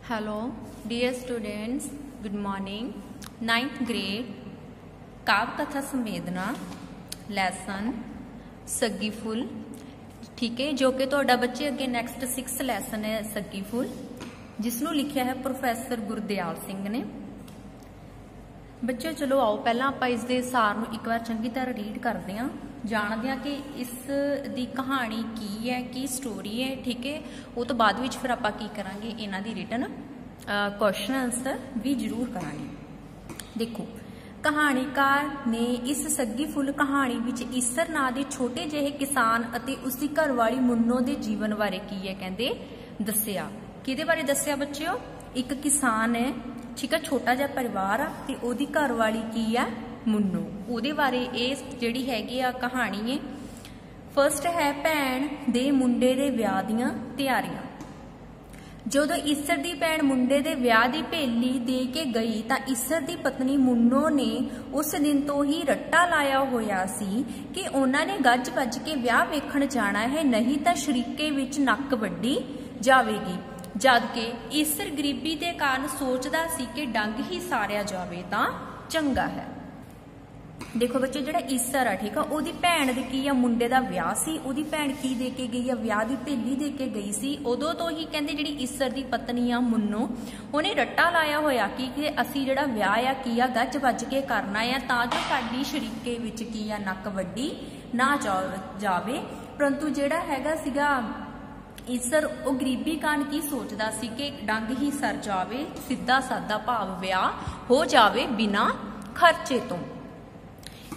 Hello, dear students. Good morning. 9th grade काव्य कथा संवेदना लैसन सग्गी फुल। ठीक है, जो कि तुहाडा बच्चे अगे नैक्सट 6th लैसन है सग्गी फुल, जिसनों लिखिया है प्रोफैसर गुरदयाल सिंह ने। बच्चों चलो आओ पहला आप इस दे सार नूं एक बार चंगी तरह रीड करते हैं, जानते हैं कि इस दी कहानी की है, की स्टोरी है। ठीक है, वो तो बाद विच फिर आपां की करांगे, इन्हां दी रिटन क्वेश्चन आंसर भी जरूर करांगे। देखो, कहानीकार ने इस सग्गी फुल कहानी विच ईसर नां दे छोटे जिहे किसान अते उसदी घरवाली मुन्नो दे जीवन बारे की है कहंदे दस्सिया। किहदे बारे दस्सिया बच्चों? एक किसान है, ठीक है, छोटा जिहा परिवार आ ते ओहदी घरवाली की है मुन्नो, ओहदे बारे इस जिहड़ी हैगी आ कहानी है। फर्स्ट है भैन दे मुंडे दे विआह दीआं तैयारियां। ਜਦੋਂ ਈਸਰ ਦੀ ਭੈਣ ਮੁੰਡੇ ਦੇ ਵਿਆਹ ਦੀ ਭੇਲੀ ਦੇ ਕੇ ਗਈ ਤਾਂ ਈਸਰ ਦੀ ਪਤਨੀ ਮੁੰਨੋ ਨੇ ਉਸ ਦਿਨ ਤੋਂ ਹੀ ਰੱਟਾ ਲਾਇਆ ਹੋਇਆ ਸੀ ਕਿ ਉਹਨਾਂ ਨੇ ਗੱਜ ਵੱਜ ਕੇ ਵਿਆਹ ਵੇਖਣ ਜਾਣਾ ਹੈ, ਨਹੀਂ ਤਾਂ ਸ਼ਰੀਕੇ ਵਿੱਚ ਨੱਕ ਵੱਢੀ ਜਾਵੇਗੀ। ਜਦ ਕਿ ਈਸਰ ਗਰੀਬੀ ਦੇ ਕਾਰਨ ਸੋਚਦਾ ਸੀ ਕਿ ਡੰਗ ਹੀ ਸਾਰਿਆ ਜਾਵੇ ਤਾਂ ਚੰਗਾ ਹੈ। देखो बच्चे, जो ईसर आ, ठीक है, ओदी भैन दे की मुंडे दा विआह सी, ओदी भैन की दे के गई, विआह दी भेली दे के गई सी। उदों तो ही कहंदे जिहड़ी ईसर दी पत्नी आ मुन्नो, उहने रट्टा लाया होया कि असीं जिहड़ा विआह आ की आ गज वज के करना है तां जो साडी शरीके विच की आ नक वड्डी ना जावे। परंतु जिहड़ा हैगा सीगा ईसर वो गरीबी कारण की सोचदा सी कि डंग ही सर जावे, सीधा सादा भाव विआह हो जावे बिना खर्चे तो।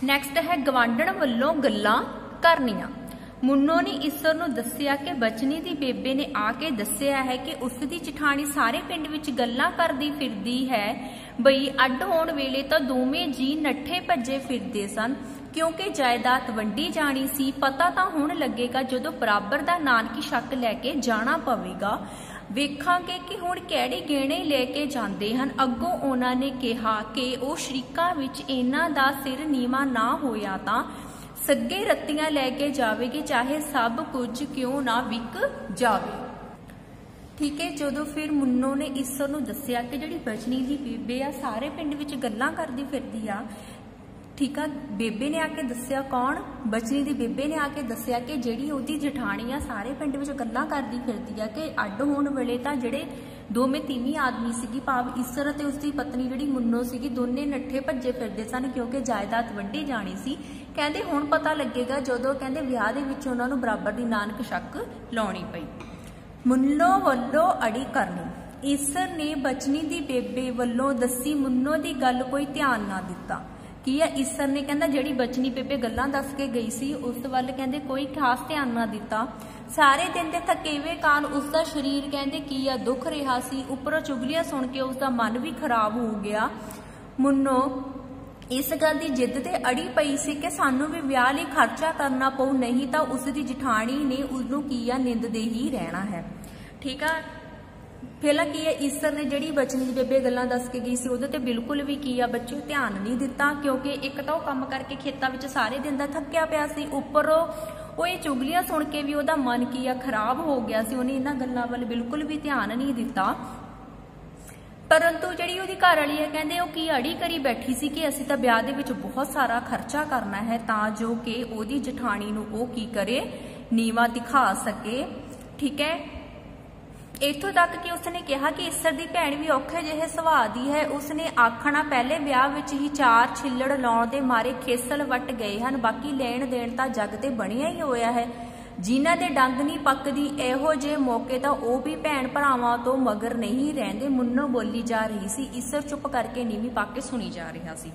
नैक्सट है गवांढण वल्लों गल्लां करनियां। मुन्नो ने ईसर नूं दस्सिया कि बचनी दी बेबे ने आके दस्सिया है कि उसदी जठानी सारे पिंड विच गल्लां करदी फिरदी है बई अड्ड होण वेले तां दोवें जी नट्ठे भज्जे फिरदे सन, क्योंकि जायदाद वंडी जानी सी। पता तां हुण लगेगा जदों बराबर दा नानकी शक लैके जाना पवेगा। ਵੇਖਾਂਗੇ कि हुण किहड़े गहणे लेके जांदे हन। अगों उन्हां ने कहा कि ਉਹ ਸ਼ਰੀਕਾਂ ਵਿੱਚ ਇਹਨਾਂ ਦਾ ਸਿਰ ਨੀਵਾਂ ਨਾ ਹੋਇਆ ਤਾਂ ਸੱਗੇ ਰੱਤੀਆਂ ਲੈ ਕੇ ਜਾਵੇਗੀ, ਚਾਹੇ ਸਭ ਕੁਝ ਕਿਉਂ ਨਾ ਵਿਕ ਜਾਵੇ। ठीक है, जो फिर मुन्नो ने ईसर नूं दस्सिया कि जिहड़ी बचनी दी बेबे आ सारे पिंड विच गल्लां करदी फिरदी आ। ठीक है, बेबे ने आके दस्सिया, कौन? बचनी दी बेबे ने आके दस्सिया कि जिहड़ी ओहदी जठानी आ सारे पिंड विच गल्लां करदी फिरदी आ कि अड्ड होण वेले तां जिहड़े दोवें तीवीं आदमी सीगी, भाव ईसर अते उसदी पत्नी जिहड़ी मुन्नो सीगी, दोने नट्ठे भज्जे फिरदे सन क्योंकि जायदाद वंडी जानी सी। कहंदे हुण पता लगेगा जदों कहंदे विआह दे विच उहनां नूं बराबर दी नानक शक लाउणी पई। मुन्नो वल्लों अड़ी करनी। ईसर ने बचनी दी बेबे वल्लों दस्सी मुन्नो दी गल कोई ध्यान ना दिता। की है, ईसर ने कहंदा जिहड़ी बचनी बेबे गल्लां दस के गई सी उस वल कहंदे कोई खास ध्यान ना दिता। सारे दिन दे थकेवे कान उसका शरीर कहंदे की आ दुख रहा सी, उपरों चुगलियां सुन के उसका मन भी खराब हो गया। मुन्नो इस गल की जिद ते अड़ी पई सी कि सानू भी विआह लई खर्चा करना पऊ, नहीं तो उसकी जठानी ने उसनूं की आ निंददे ही रहना है। ठीक है, फिलहाल की है, ईसर ने जिहड़ी बचनी दी बेबे गल्लां दस के गई सी उहदे ते बिल्कुल भी की आ बच्चों ध्यान नहीं दिता, क्योंकि एक तो काम करके खेतां विच सारे दिन दा थक्किया पिया सी, उपरों वो ये चुगलियां सुन के भी उहदा मन की आ खराब हो गया सी, उहने इन्हां गल्लां वल बिल्कुल भी ध्यान नहीं दिता। परंतु जिहड़ी उहदी घर वाली है कहंदे वो की अड़ी करी बैठी सी कि असीं तां ब्याह दे विच बहुत सारा खर्चा करना है तां जो कि उहदी जठानी नूं वो की करे नीवा दिखा सके। ठीक है, इत्थों तक कि उसने कहा कि ईसर दी भैन भी औखे जिहे सुभाअ दी है। उसने आखना पहले ब्याह विच ही चार छिल्लड़ लाउण दे मारे खेसल वट गए हन, बाकी लेण देण तां जग ते बणिया ही होया है। जिन्हां दे डंग नहीं पकदी इहो जे मौके तां ओह भी भैन भरावां तो मगर नहीं रहिंदे। मुन्नो बोली जा रही सी, ईसर चुप करके नीवी पा के सुनी जा रहा सी।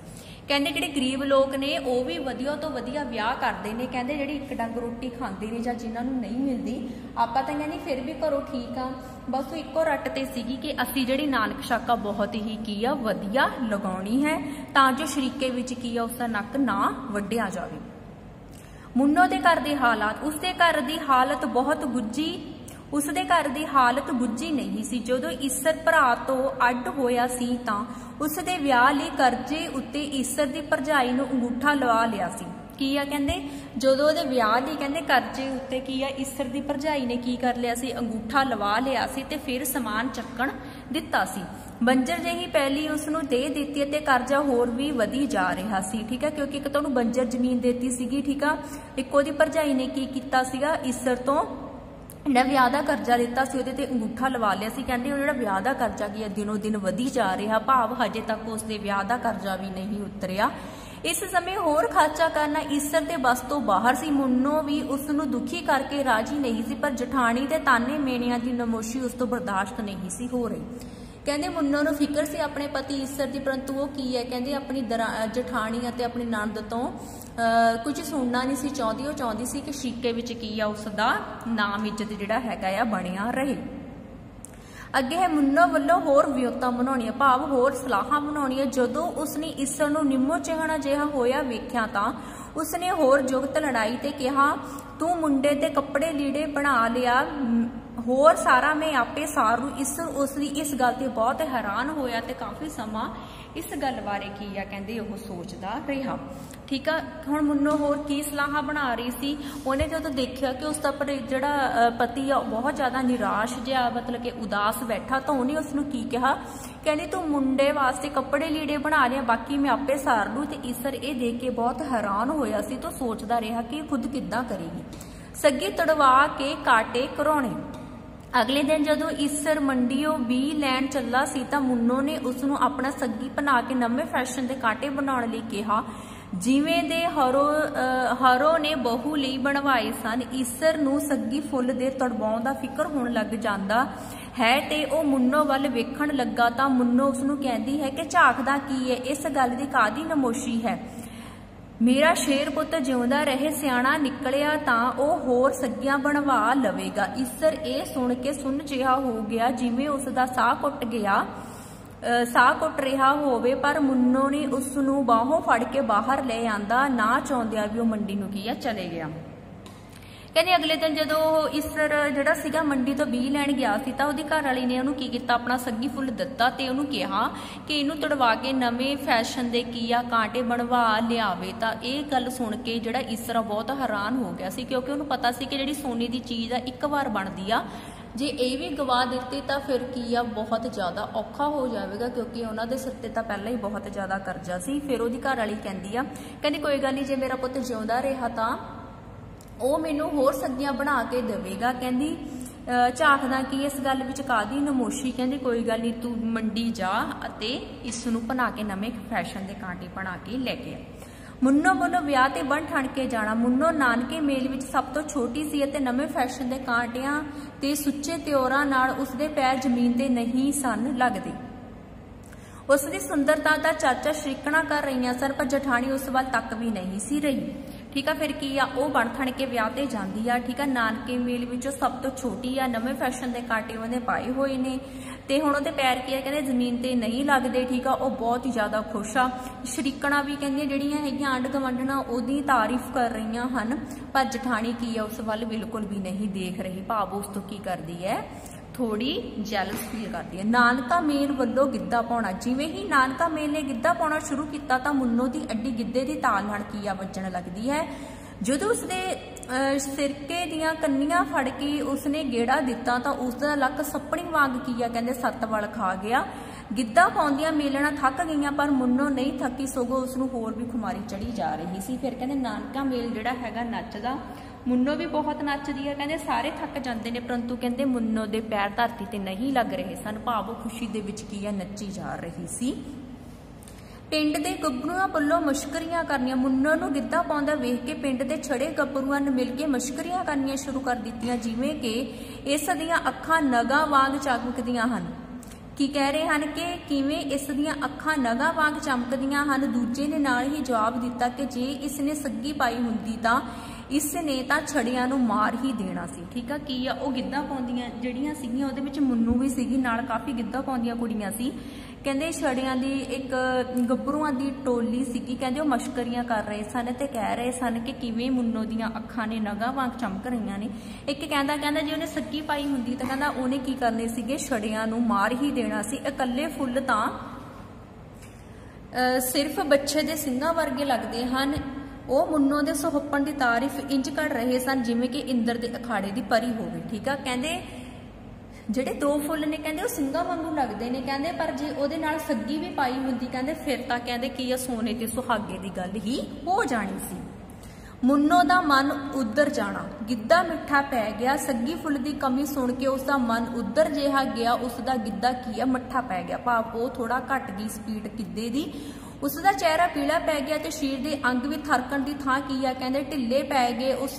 कहंदे जिहड़े गरीब लोग ने ਉਹ भी वधिया तो वधिया विआह करते हैं, कहंदे जिहड़ी एक डंग रोटी खांदे ने जां जिन्हां नूं नहीं मिलदी, आपां तां कहंदे फिर भी घरों ठीक आ, बस इक्को रट ते सीगी कि असीं जिहड़ी नानक शक आ बहुत ही की आ वधिया लगाउणी है तां जो शरीके विच की आ उसदा नक ना वड्डिया जावे। मुन्नो दे घर दे हालात। उसदे घर दी हालत बहुत गुज्जी, उसदे घर दी हालत गुज्जी नहीं सी। जदों ईसर भरा तो अड्ड होया सी तां उसदे विआह लई करजे उत्ते ईसर दी भरजाई नूं अंगूठा लवा लिया सी। की आ कहंदे जदों ਉਹਦੇ ਵਿਆਹ ਦੀ ਕਹਿੰਦੇ ਕਰਜ਼ੇ ਉੱਤੇ ਕੀ ਆ ਈਸਰ ਦੀ ਭਰਜਾਈ ਨੇ ਕੀ ਕਰ ਲਿਆ ਸੀ, ਅੰਗੂਠਾ ਲਵਾ ਲਿਆ ਸੀ ਤੇ ਫਿਰ ਸਮਾਨ ਚੱਕਣ ਦਿੱਤਾ ਸੀ। ਬੰਜਰ ਜਿਹੀ ਪਹਿਲੀ ਉਸਨੂੰ ਦੇ ਦਿੱਤੀ ਤੇ ਕਰਜ਼ਾ ਹੋਰ ਵੀ ਵਧੀ ਜਾ ਰਿਹਾ ਸੀ, ਠੀਕ ਹੈ, ਕਿਉਂਕਿ ਇੱਕ ਤਾਂ ਉਹਨੂੰ ਬੰਜਰ ਜ਼ਮੀਨ ਦਿੱਤੀ ਸੀਗੀ, ਠੀਕ ਆ। ਇੱਕ ਉਹਦੀ ਭਰਜਾਈ ਨੇ ਕੀ ਕੀਤਾ ਸੀਗਾ, ਈਸਰ ਤੋਂ ਜਿਹੜਾ ਵਿਆਹ ਦਾ ਕਰਜ਼ਾ ਦਿੱਤਾ ਸੀ ਉਹਦੇ ਤੇ ਅੰਗੂਠਾ ਲਵਾ ਲਿਆ ਸੀ। ਕਹਿੰਦੇ ਉਹ ਜਿਹੜਾ ਵਿਆਹ ਦਾ ਕਰਜ਼ਾ ਕੀ ਆ ਦਿਨੋਂ ਦਿਨ ਵਧੀ ਜਾ ਰਿਹਾ, ਭਾਵ ਹਜੇ ਤੱਕ ਉਸਦੇ ਵਿਆਹ ਦਾ ਕਰਜ਼ਾ ਵੀ ਨਹੀਂ ਉਤਰਿਆ। इस समय होर खर्चा करना ईसर के बस तो बाहर सी। मुन्नो भी उसनू दुखी करके राजी नहीं सी, पर जठानी के ताने मेणिया की नमोशी उस तो बर्दाश्त नहीं सी हो रही। कहते मुन्नो नू फिक्र सी अपने पति ईसर की, परंतु वो की है कहते अपनी जठानी और अपनी नंद तो कुछ सुनना नहीं सी चाहती। वो चाहती सी कि शीके विच की आ उसका नाम इज्जत जिहड़ा हैगा आ बनिया रहे। अगे है मुन्नो वालों होर वियोतां बनाउणियां, भाव होर सलाहां बनाउणियां। जदों उसने ईसर नूं निम्मो चिहना जिहा होया वेख्या तां उसने होर जुगत लड़ाई ते कहा, तू मुंडे ते कपड़े लीड़े बना लिया, होर सारा मैं आपे सारू। ईसर उसकी इस गल ते बहुत हैरान होया ते काफ़ी समा इस गल बारे की आ कहंदे ओह सोचदा रहा, ठीक है। हुण मुन्नो होर की सलाह बना रही सी, उन्हें जदों देखिया कि उसका जिहड़ा पति आ बहुत ज़्यादा निराश जिहा मतलब कि उदास बैठा, तो उन्हें उसनूं की कहा, कहंदी तू मुंडे वास्ते कपड़े लीड़े बना लिया, बाकी मैं आपे सार लूँ। तो ईसर ये देख के बहुत हैरान होया सी, तो सोचदा रहा कि खुद किद्दां करेगी। सग्गी तड़वा के काटे कराउणे। अगले दिन जदों ईसर मंडियों बी लैन चला सी तां मुन्नो ने उसनूं अपना सग्गी बना के नवे फैशन के कांटे बनाउण लई कहा, जिवें दे हरो ने बहू लई बनवाए सन। ईसर नूं सग्गी फुल दे तड़वाउण दा फिकर होण लग जांदा है ते ओ मुन्नो वल वेखण लगा तां मुन्नो उसनूं कहंदी है कि झाकदा की है, इस गल दी कादी नमोशी है। मेरा शेर पुत जिउंदा रहे, सियाणा निकलिया तां ओह होर सग्गियां बनवा लवेगा। ईसर ये सुन के सुन जिहा हो गया जिवें उसदा साह घुट गया, साह घुट रहा होवे, पर मुन्नो ने उसनूं बाहों फड़ के बाहर ले आंदा, ना चाहुंदिया भी ओह मंडी नूं की चले गया। कहते अगले दिन जदों ईसर जिहड़ा सीगा मंडी तो बी लैण गया सी तां उहदी घर वाली ने उहनूं की कीता, अपना सग्गी फुल दित्ता ते उहनूं कहा कि इहनूं तड़वा के नवे फैशन दे की आ कांटे बनवा लियावे। तां इह गल सुण के जिहड़ा ईसर बहुत हैरान हो गया सी, क्योंकि उहनूं पता सी कि जिहड़ी सोने की चीज़ आ एक बार बनदी आ, जे ये भी गवा दिती तो फिर की आ बहुत ज़्यादा औखा हो जाएगा, क्योंकि उन्होंने सिर ते तां पहले ही बहुत ज़्यादा करजा सी। फिर उहदी घर वाली कहंदी आ, कहंदी कोई गल नहीं, जे मेरा पुत जिउंदा रहा तां ਉਹ ਮੈਨੂੰ ਹੋਰ ਸੱਗੀਆਂ ਬਣਾ ਕੇ ਦੇਵੇਗਾ। ਕਹਿੰਦੀ ਝਾਕਦਾ ਕਿ ਇਸ ਗੱਲ ਵਿੱਚ ਕਾਦੀ ਨਮੋਸ਼ੀ। ਕਹਿੰਦੀ ਕੋਈ ਗੱਲ ਨਹੀਂ, ਤੂੰ ਮੰਡੀ ਜਾ ਅਤੇ ਇਸ ਨੂੰ ਬਣਾ ਕੇ ਨਵੇਂ ਫੈਸ਼ਨ ਦੇ ਕਾਂਟੇ ਬਣਾ ਕੇ ਲੈ ਕੇ ਆ। ਮੁੰਨੋ ਵੱਲੋਂ ਵਿਆਹ ਤੇ ਬਣ ਠਣ ਕੇ ਜਾਣਾ। ਮੁੰਨੋ ਨਾਨਕੇ ਮੇਲ ਵਿੱਚ ਸਭ ਤੋਂ ਛੋਟੀ ਸੀ ਅਤੇ ਨਵੇਂ ਫੈਸ਼ਨ ਦੇ ਕਾਂਟਿਆਂ ਤੇ ਸੁੱਚੇ ਤਿਉਰਾਂ ਨਾਲ ਉਸਦੇ ਪੈਰ ਜ਼ਮੀਨ ਤੇ ਨਹੀਂ ਸਨ ਲੱਗਦੇ। उसकी सुंदरता का चाचा श्रीकणा कर रही सन, पर जठानी उस वाल तक भी नहीं सी रही, ठीक है। फिर की आ वो बन थण के विआह ते जांदी आ, ठीक है। नानके मेल विचों सब तो छोटी आ, नवे फैशन के कांटे उहने पाए हुए ने ते हुण उहदे पैर की आ कहंदे जमीन ते नहीं लगदे, ठीक आ। वो बहुत ही ज़्यादा खुश आ। श्रीकणा भी कहंदियां जिहड़ियां हैगियां आंढ गवंढणा ओहदी तारीफ कर रही हन, पर जठानी की आ उस वाल बिल्कुल भी नहीं देख रही, भाव उस तो की करदी है थोड़ी जैलस फील करती है। नानका मेल वालों गिद्धा पाउणा। जिवें ही नानका मेल ने गिद्धा पाउणा शुरू किया तो मुन्नो की अड्डी गिद्धे की ताल नाल की आ वजन लगती है। जदों उसने सिरके दियां कन्नियां फड़ के उसने गेड़ा दिता तो उसका लक सपनी वांग की आ कहंदे सत्त वल खा गया। गिद्धा पाउंदियां मेलना थक गईयां, पर मुन्नो नहीं थकी, सगों उसनूं होर भी खुमारी चढ़ी जा रही सी। फिर कहंदे नानका मेल जिहड़ा हैगा नੱਚਦਾ, मुन्नो भी बहुत नੱਚਦੀ है। कहंदे सारे थक जाते हैं, परंतु कहंदे मुन्नो दे पैर धरती ते नहीं लग रहे सन, भाव खुशी दे विच की आ नੱਚੀ जा रही सी। पिंड दे गब्बरूआं वल्लों मशकरियां करनियां। मुन्नो नूं गिद्धा पाउंदा वेख के पिंड दे छड़े गब्बरूआं ने मिल के मशकरियां करनियां शुरू कर दित्तियां, जिवें कि इस दियां अखां नगां वांग चमकदियां हन। की कह रहे हैं कि किवें इस दियां अखां नगां वांग चमकदियां हन। दूजे ने नाल ही जवाब दिता कि जे इसने सग्गी पाई हुंदी तां इसने तां छड़ियां नूं मार ही देना सी, ठीक है। की आ वो गिद्धा पाउंदियां जिहड़ियां सीगियां उहदे विच मुन्नू भी सीगी, नाल काफ़ी गिद्धा पाउंदियां कुड़ियां सी। कहंदे छड़ियां दी एक गब्बरूआं दी टोली सीगी, कहंदे वो मशकरियां कर रहे सन ते कह रहे सन कि किवें मुन्नो दियां अखां ने नगां वांग चमक रहीआं ने। एक कहंदा जे उहने सग्गी पाई हुंदी तां कहंदा उहने की करने सीगे, छड़ियां नूं मार ही देना सी। इकल्ले फुੱਲ तां सिर्फ बच्छे दे सिंगां वर्गे लगदे हन, ਉਹ ਮੁੰਨੋ ਦੇ ਸੁਹੱਪਣ ਦੀ ਤਾਰੀਫ ਇੰਜ ਕਰ ਰਹੇ ਸਨ ਜਿਵੇਂ ਕਿ ਇੰਦਰ ਦੇ ਅਖਾੜੇ ਦੀ ਪਰੀ ਹੋਵੇ। ਠੀਕ ਆ, ਕਹਿੰਦੇ ਜਿਹੜੇ ਦੋ ਫੁੱਲ ਨੇ ਕਹਿੰਦੇ ਉਹ ਸਿੰਘਾਂ ਵਾਂਗੂ ਲੱਗਦੇ ਨੇ, ਕਹਿੰਦੇ ਪਰ ਜੇ ਉਹਦੇ ਨਾਲ ਸੱਗੀ ਵੀ ਪਾਈ ਹੁੰਦੀ ਕਹਿੰਦੇ ਫਿਰ ਤਾਂ ਕਹਿੰਦੇ ਕੀ ਆ ਸੋਨੇ ਤੇ ਸੁਹਾਗੇ ਦੀ ਗੱਲ ਹੀ ਹੋ ਜਾਣੀ ਸੀ। ਮੁੰਨੋ ਦਾ ਮਨ ਉਧਰ ਜਾਣਾ, ਗਿੱਧਾ ਮਿੱਠਾ ਪੈ ਗਿਆ। ਸੱਗੀ ਫੁੱਲ ਦੀ ਕਮੀ ਸੁਣ ਕੇ ਉਸ ਦਾ ਮਨ ਉਧਰ ਜਿਹਾ ਗਿਆ, ਉਸ ਦਾ ਗਿੱਧਾ ਕੀ ਆ ਮੱਠਾ ਪੈ ਗਿਆ, ਭਾਵ ਉਹ ਥੋੜਾ ਘਟ ਗਈ ਸਪੀਡ ਗਿੱਧੇ ਦੀ। ਉਸ ਦਾ ਚਿਹਰਾ ਪੀਲਾ ਪੈ ਗਿਆ ਤੇ ਸਰੀਰ ਦੇ ਅੰਗ ਵੀ ਥਰਕਣ ਦੀ ਥਾਂ ਕੀ ਆ ਕਹਿੰਦੇ ਢਿੱਲੇ ਪੈ ਗਏ। ਉਸ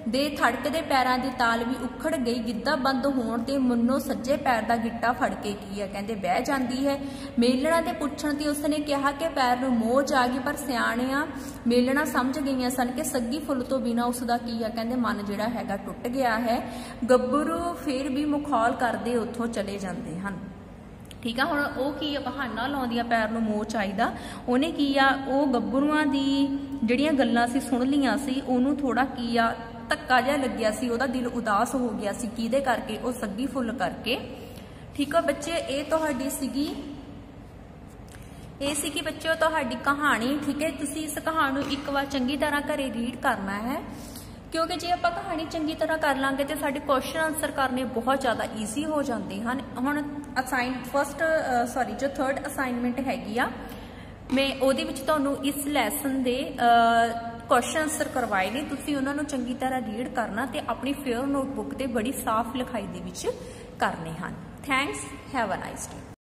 ਦੇ ਥੜਕਦੇ ਪੈਰਾਂ ਦੀ ਤਾਲ ਵੀ ਉਖੜ ਗਈ। ਗਿੱਧਾ ਬੰਦ ਹੋਣ ਤੇ ਮੁੰਨੋ ਸੱਜੇ ਪੈਰ ਦਾ ਗਿੱਟਾ ਫੜ ਕੇ ਕੀ ਆ ਕਹਿੰਦੇ ਬਹਿ ਜਾਂਦੀ ਹੈ। ਮੇਲਣਾ ਦੇ ਪੁੱਛਣ ਤੇ ਉਸਨੇ ਕਿਹਾ ਕਿ ਪੈਰ ਨੂੰ ਮੋਚ ਆ ਗਈ, ਪਰ ਸਿਆਣਿਆਂ ਮੇਲਣਾ ਸਮਝ ਗਈਆਂ ਸਨ ਕਿ ਸੱਗੀ ਫੁੱਲ ਤੋਂ ਬਿਨਾਂ ਉਸ ਦਾ ਕੀ ਆ ਕਹਿੰਦੇ ਮਨ ਜਿਹੜਾ ਹੈਗਾ ਟੁੱਟ ਗਿਆ ਹੈ। ਗੱਭਰੂ ਫਿਰ ਵੀ ਮੁਖੌਲ ਕਰਦੇ ਉੱਥੋਂ ਚਲੇ ਜਾਂਦੇ ਹਨ। ਠੀਕ ਆ, ਹੁਣ ਉਹ ਕੀ ਆ ਬਹਾਨਾ ਲਾਉਂਦੀ ਆ ਪੈਰ ਨੂੰ ਮੋਹ ਚਾਹੀਦਾ। ਉਹਨੇ ਕੀ ਆ ਉਹ ਗੱਭਰੂਆਂ ਦੀ ਜਿਹੜੀਆਂ ਗੱਲਾਂ ਸੀ ਸੁਣ ਲੀਆਂ ਸੀ, ਉਹਨੂੰ ਥੋੜਾ ਕੀ ਆ ਧੱਕਾ ਜਿਹਾ ਲੱਗਿਆ ਸੀ, ਉਹਦਾ ਦਿਲ ਉਦਾਸ ਹੋ ਗਿਆ ਸੀ। ਕਿਹਦੇ ਕਰਕੇ? ਉਹ ਸੱਗੀ ਫੁੱਲ ਕਰਕੇ। ਠੀਕ ਆ ਬੱਚੇ, ਇਹ ਤੁਹਾਡੀ ਸੀਗੀ ਬੱਚਿਓ ਤੁਹਾਡੀ ਕਹਾਣੀ। ਠੀਕ ਹੈ, ਤੁਸੀਂ ਇਸ ਕਹਾਣੀ ਨੂੰ ਇੱਕ ਵਾਰ ਚੰਗੀ ਤਰ੍ਹਾਂ ਘਰੇ ਰੀਡ ਕਰਨਾ ਹੈ, ਕਿਉਂਕਿ ਜੇ ਆਪਾਂ ਕਹਾਣੀ ਚੰਗੀ ਤਰ੍ਹਾਂ ਕਰ ਲਾਂਗੇ ਤੇ ਸਾਡੇ ਕੁਐਸਚਨ ਆਨਸਰ ਕਰਨੇ ਬਹੁਤ ਜ਼ਿਆਦਾ ਈਜ਼ੀ ਹੋ ਜਾਂਦੇ ਹਨ। ਹੁਣ ਜੋ ਥਰਡ ਅਸਾਈਨਮੈਂਟ ਹੈਗੀ ਆ, ਮੈਂ ਉਹਦੇ ਵਿੱਚ ਤੁਹਾਨੂੰ ਇਸ ਲੈਸਨ ਦੇ ਕੁਐਸਚਨ ਆਨਸਰ ਕਰਵਾਏ ਨੇ। ਤੁਸੀਂ ਉਹਨਾਂ ਨੂੰ ਚੰਗੀ ਤਰ੍ਹਾਂ ਰੀਡ ਕਰਨਾ ਤੇ ਆਪਣੀ ਫੇਅਰ ਨੋਟਬੁੱਕ ਤੇ ਬੜੀ ਸਾਫ਼ ਲਿਖਾਈ ਦੇ ਵਿੱਚ ਕਰਨੇ ਹਨ। Thanks, have a nice day.